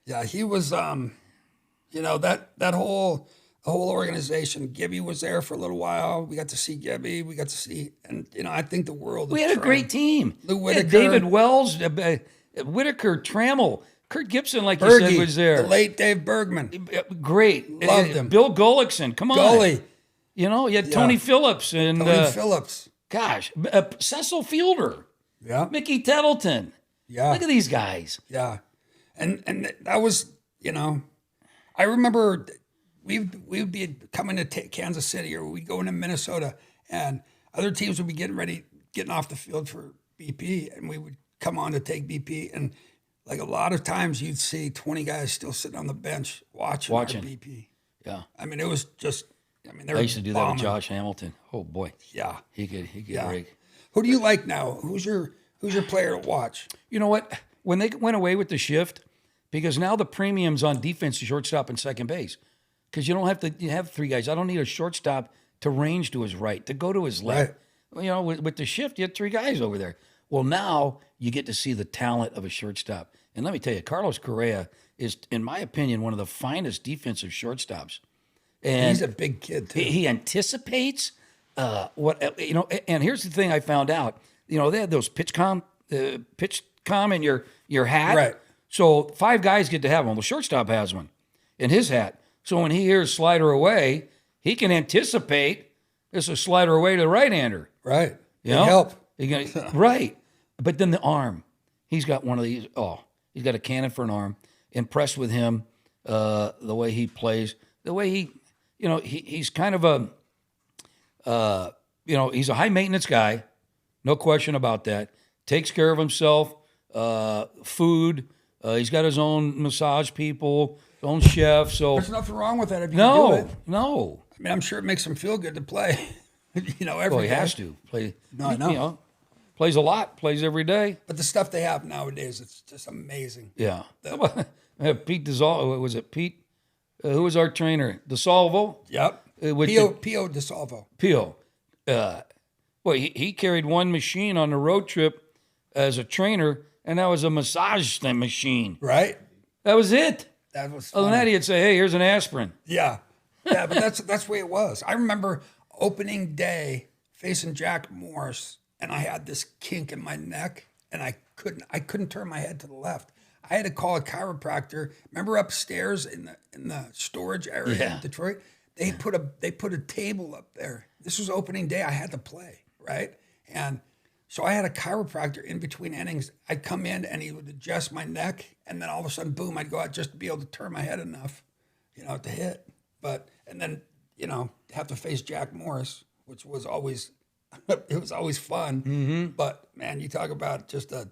Yeah. He was, you know, that whole organization. Gibby was there for a little while. We got to see Gibby. We got to see, and, you know, I think the world. We had a great team. Lou Whitaker. David Wells, Whitaker, Trammell. Kurt Gibson, like Bergie, you said, was there. The late Dave Bergman. Great. Loved him. Bill Gullickson. Come on. Gully. You know, you had Tony Phillips. And Tony Phillips. Gosh, Cecil Fielder. Yeah. Mickey Tettleton. Yeah. Look at these guys. Yeah. And that was, you know, I remember we would be coming to Kansas City, or we'd go into Minnesota, and other teams would be getting off the field for BP, and we would come on to take BP. And like a lot of times you'd see 20 guys still sitting on the bench watching. Our BP. Yeah. I mean, it was just, they were I used to do that bombing. with Josh Hamilton. Oh boy. Yeah. He could break. Who do you like now? Who's your player to watch? You know what? When they went away with the shift, because now the premium's on defense, shortstop, and second base. Because you don't have to have 3 guys. I don't need a shortstop to range to his right, to go to his left. Right. You know, with the shift, you had 3 guys over there. Well, now you get to see the talent of a shortstop. And let me tell you, Carlos Correa is, in my opinion, one of the finest defensive shortstops. And he's a big kid, too. He anticipates you know, and here's the thing I found out. You know, they had those pitch com in your hat. Right. So 5 guys get to have one. The shortstop has one in his hat. So when he hears slider away, he can anticipate it's a slider away to the right-hander. Right. You know? Help. Right. But then the arm. He's got one of these. Oh, he's got a cannon for an arm. Impressed with him, the way he plays, the way he, you know, he's kind of a, you know, he's a high-maintenance guy. No question about that. Takes care of himself, food. He's got his own massage people. own chef. So There's nothing wrong with that if you can do it. no. I mean, I'm sure it makes him feel good to play. Every Well, he day. has to play. No, I know. Plays a lot. Plays every day. But the stuff they have nowadays, it's just amazing. Yeah. Pete DeSalvo. Was it Pete? Who was our trainer? DeSalvo? Yep. Pio DeSalvo. Pio. Well, he carried one machine on the road trip as a trainer, and that was a massage machine. Right? That was it. That was Other fun. than that, he'd say, hey, here's an aspirin. Yeah. Yeah, but that's the way it was. I remember opening day facing Jack Morris, and I had this kink in my neck, and I couldn't turn my head to the left. I had to call a chiropractor. Remember upstairs in the storage area in Detroit? They put a table up there. This was opening day. I had to play, right? And so I had a chiropractor in between innings. I'd come in and he would adjust my neck, and then all of a sudden, boom, I'd go out just to be able to turn my head enough, to hit. And then, have to face Jack Morris, which was always, it was always fun. Mm-hmm. But man, you talk about just a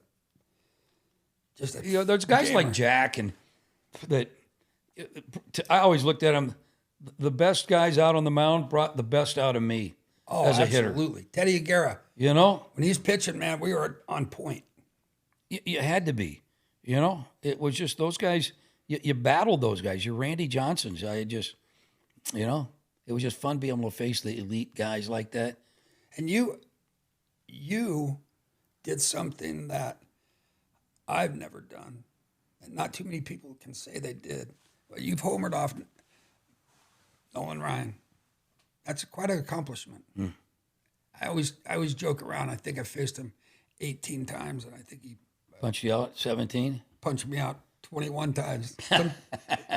there's guys gamer. like Jack and that. I always looked at him. The best guys out on the mound brought the best out of me as a hitter. Absolutely. Teddy Aguirre. When he's pitching, man, we were on point. You had to be. It was just those guys. You battled those guys. Your Randy Johnsons. It was just fun being able to face the elite guys like that. And you did something that I've never done, and not too many people can say they did. But you've homered off Nolan Ryan. That's quite an accomplishment. Mm. I always joke around. I think I faced him 18 times, and I think he punched you out 17. Punched me out 21 times.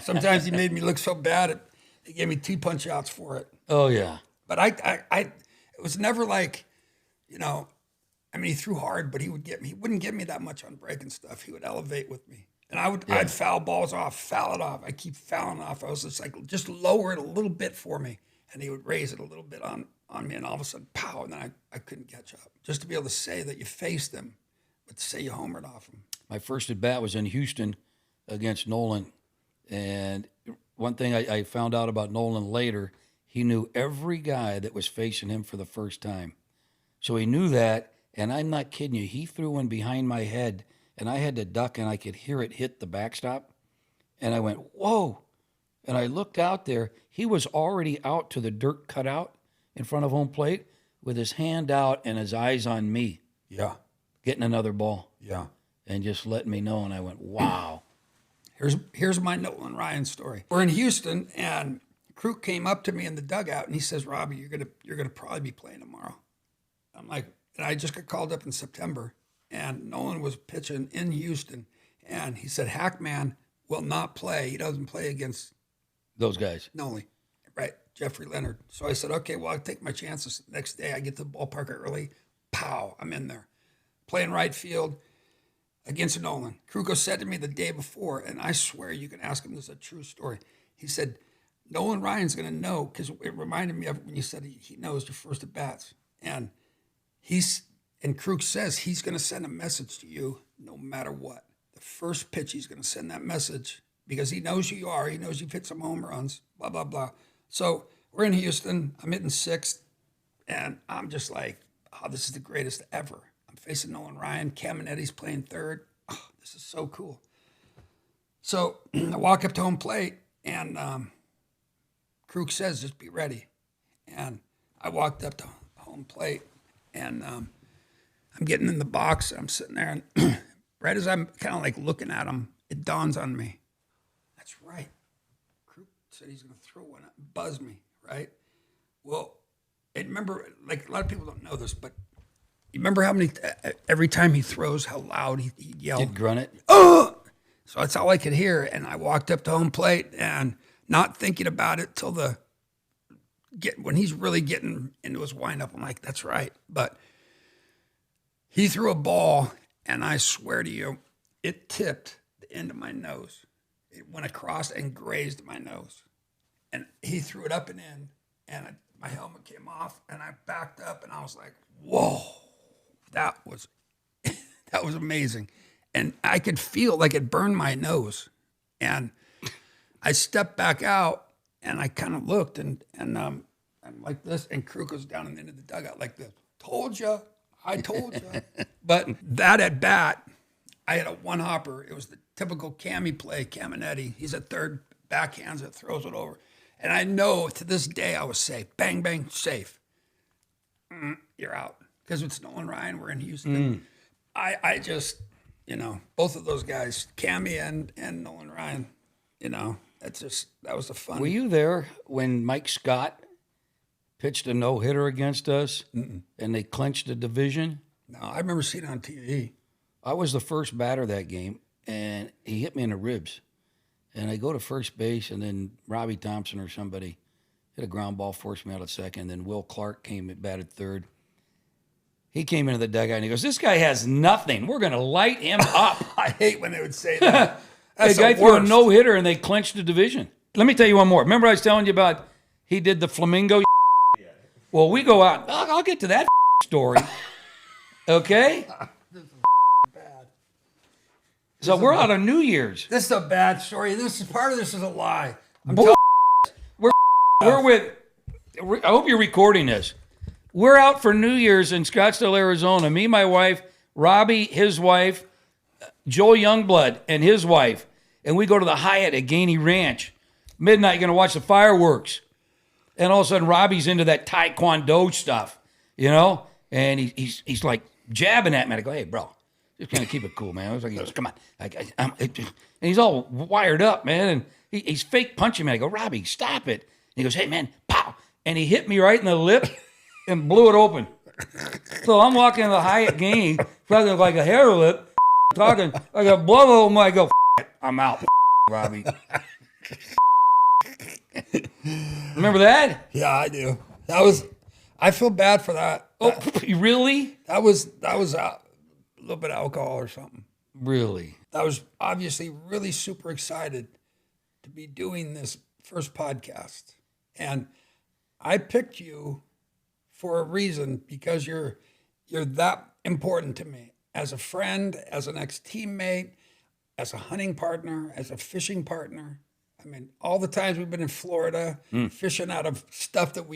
Sometimes he made me look so bad. He gave me 2 punch outs for it. Oh yeah. But it was never like, he threw hard, but he wouldn't give me that much on breaking stuff. He would elevate with me. And I'd foul balls off, foul it off. I keep fouling off. I was just like, just lower it a little bit for me. And he would raise it a little bit on me, and all of a sudden, pow, and then I couldn't catch up. Just to be able to say that you faced him, but to say you homered off him. My first at bat was in Houston against Nolan. And one thing I found out about Nolan later, he knew every guy that was facing him for the first time. So he knew that, and I'm not kidding you. He threw one behind my head, and I had to duck, and I could hear it hit the backstop. And I went, whoa. And I looked out there. He was already out to the dirt cutout in front of home plate with his hand out and his eyes on me. Yeah. Getting another ball. Yeah. And just letting me know. And I went, wow. Here's my Nolan Ryan story. We're in Houston, and Kruk came up to me in the dugout, and he says, Robbie, you're gonna probably be playing tomorrow. I'm like, and I just got called up in September, and Nolan was pitching in Houston, and he said, Hackman will not play. He doesn't play against those guys. Nolan, right? Jeffrey Leonard. So I said, okay, well, I'll take my chances. Next day, I get to the ballpark early. Pow, I'm in there. Playing right field against Nolan. Kruko said to me the day before, and I swear you can ask him, this is a true story. He said, Nolan Ryan's going to know, because it reminded me of when you said he knows your first at-bats. And Kruk says he's going to send a message to you no matter what. The first pitch, he's going to send that message because he knows who you are. He knows you've hit some home runs, blah, blah, blah. So we're in Houston. I'm hitting 6th, and I'm just like, oh, this is the greatest ever. I'm facing Nolan Ryan. Caminetti's playing 3rd. Oh, this is so cool. So I walk up to home plate, and Kruk says, just be ready. And I walked up to home plate, and I'm getting in the box. I'm sitting there, and right as I'm kind of like looking at him, it dawns on me. That's right. Kruk said he's going to throw one. Buzz me, right? Well, and remember, like a lot of people don't know this, but you remember how many, every time he throws, how loud he'd yell? Did grunt it? Oh! So that's all I could hear. And I walked up to home plate and not thinking about it till when he's really getting into his windup, I'm like, that's right. But he threw a ball, and I swear to you, it tipped the end of my nose. It went across and grazed my nose. And he threw it up and in, and my helmet came off, and I backed up, and I was like, whoa, that was amazing. And I could feel like it burned my nose. And I stepped back out and I kind of looked and I'm like this, and Krug goes down in the end of the dugout like this. Told you, I told you. But that at bat, I had a one hopper. It was the typical Cammy play, Caminetti. He's a third, backhands it, throws it over. And I know to this day I was safe. Bang, bang, safe. You're out. Because it's Nolan Ryan, we're in Houston. I just, both of those guys, Cammy and Nolan Ryan, that was the fun. Were you there when Mike Scott pitched a no-hitter against us and they clinched the division? No, I remember seeing it on TV. I was the first batter that game, and he hit me in the ribs. And I go to first base, and then Robbie Thompson or somebody hit a ground ball, forced me out at second. Then Will Clark came and batted third. He came into the dugout, and he goes, this guy has nothing. We're going to light him up. I hate when they would say that. The guy threw a no-hitter, and they clinched the division. Let me tell you one more. Remember I was telling you about he did the flamingo? Yeah. Well, we go out. I'll get to that story. Okay? This is bad. So we're out on New Year's. This is a bad story. Part of this is a lie. We're with, I hope you're recording this. We're out for New Year's in Scottsdale, Arizona. Me, my wife, Robbie, his wife, Joel Youngblood, and his wife. And we go to the Hyatt at Gainey Ranch. Midnight, going to watch the fireworks. And all of a sudden, Robbie's into that Taekwondo stuff, And he's like jabbing at me. I go, hey, bro, just kind of keep it cool, man. I was like, he goes, come on. And he's all wired up, man. And he's fake punching me. I go, Robbie, stop it. And he goes, hey, man, pow. And he hit me right in the lip and blew it open. So I'm walking in the Hyatt Gainey, fucking like a hair lip, talking. I got blood over my. I go, it. I'm out, Robbie. Remember that? Yeah, I do. I feel bad for that. Oh, really? That was a little bit of alcohol or something. Really? I was obviously really super excited to be doing this first podcast. And I picked you for a reason, because you're that important to me as a friend, as an ex-teammate, as a hunting partner, as a fishing partner. I mean, all the times we've been in Florida fishing out of stuff that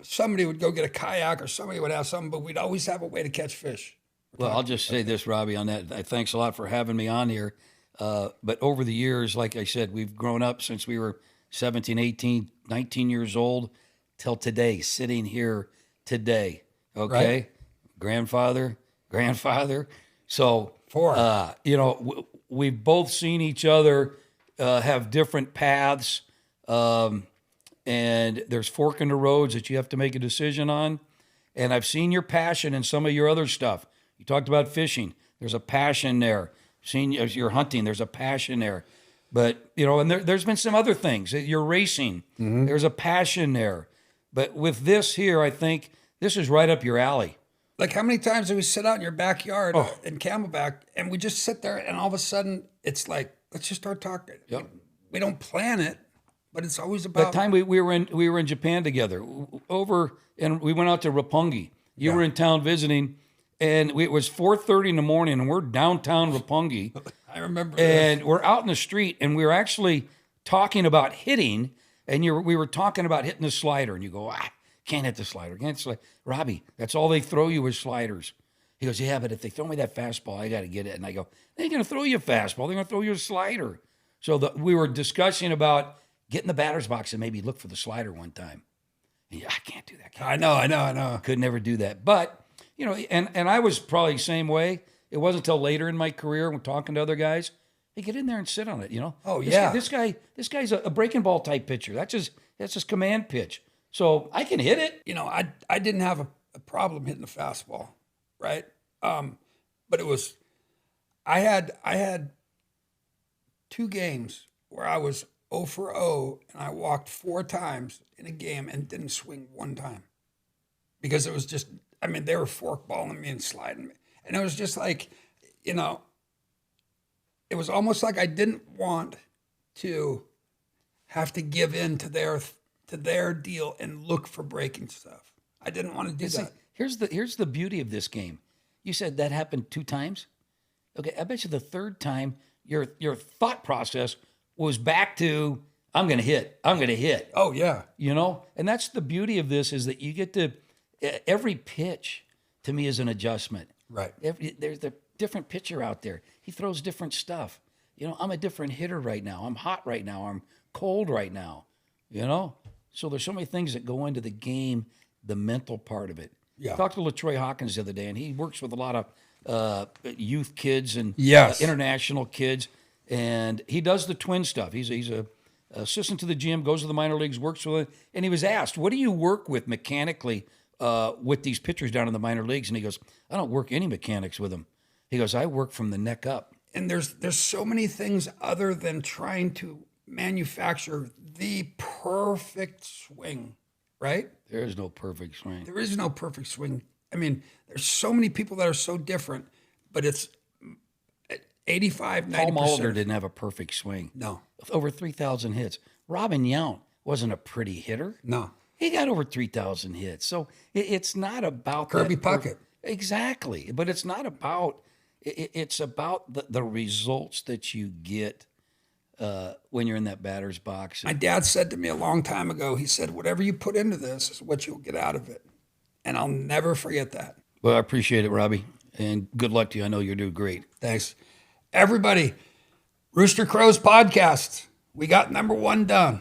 somebody would go get a kayak or somebody would have something, but we'd always have a way to catch fish. Well, I'll just say this, Robbie, on that. Thanks a lot for having me on here. But over the years, like I said, we've grown up since we were 17, 18, 19 years old till today, sitting here today. Okay? Right. Grandfather. So, we've both seen each other have different paths, and there's fork in the roads that you have to make a decision on. And I've seen your passion in some of your other stuff. You talked about fishing. There's a passion there. Seen your hunting. There's a passion there. But, and there's been some other things. You're racing. Mm-hmm. There's a passion there. But with this here, I think this is right up your alley. Like, how many times do we sit out in your backyard in Camelback, and we just sit there, and all of a sudden it's like, let's just start talking. Yep. We don't plan it, but it's always about. That time we were in Japan together, and we went out to Roppongi. You were in town visiting, and it was 4:30 in the morning, and we're downtown Roppongi. I remember. And we're out in the street, and we were actually talking about hitting, and we were talking about hitting the slider, and you go, can't hit the slider, can't slide. Robbie, that's all they throw you is sliders. He goes, yeah, but if they throw me that fastball, I got to get it. And I go, they ain't going to throw you a fastball. They're going to throw you a slider. So we were discussing about getting the batter's box and maybe look for the slider one time. And I can't do that. I know. Could never do that. But, and I was probably the same way. It wasn't until later in my career when talking to other guys, hey, get in there and sit on it, Oh, This guy's a breaking ball type pitcher. That's his command pitch. So I can hit it. I didn't have a problem hitting the fastball. Right. But it was, I had 2 games where I was 0 for 0 and I walked 4 times in a game and didn't swing 1 time because it was just, they were forkballing me and sliding me. And it was just like, it was almost like I didn't want to have to give in to their deal and look for breaking stuff. I didn't want to do that. Here's the beauty of this game. You said that happened 2 times. Okay, I bet you the 3rd time your thought process was back to I'm going to hit. I'm going to hit. Oh yeah. You know, and that's the beauty of this is that you get to every pitch to me is an adjustment. Right. There's a different pitcher out there. He throws different stuff. You know, I'm a different hitter right now. I'm hot right now. I'm cold right now. You know, so there's so many things that go into the game, the mental part of it. Yeah. Talked to LaTroy Hawkins the other day, and he works with a lot of youth kids and Yes. international kids, and he does the twin stuff. He's a assistant to the GM, goes to the minor leagues, works with it, and he was asked, "What do you work with mechanically with these pitchers down in the minor leagues?" And he goes, "I don't work any mechanics with them." He goes, "I work from the neck up." And there's so many things other than trying to manufacture the perfect swing, right? There is no perfect swing. There is no perfect swing. I mean, there's so many people that are so different, but it's 85, 90%. Paul Molitor didn't have a perfect swing. No. Over 3,000 hits. Robin Yount wasn't a pretty hitter. No. He got over 3,000 hits. So it's not about Kirby that Puckett. Exactly. But it's not about, it's about the results that you get when you're in that batter's box. My dad said to me a long time ago, he said, whatever you put into this is what you'll get out of it. And I'll never forget that. Well, I appreciate it, Robbie. And good luck to you. I know you're doing great. Thanks. Everybody, Rooster Crows podcast. We got number 1 done.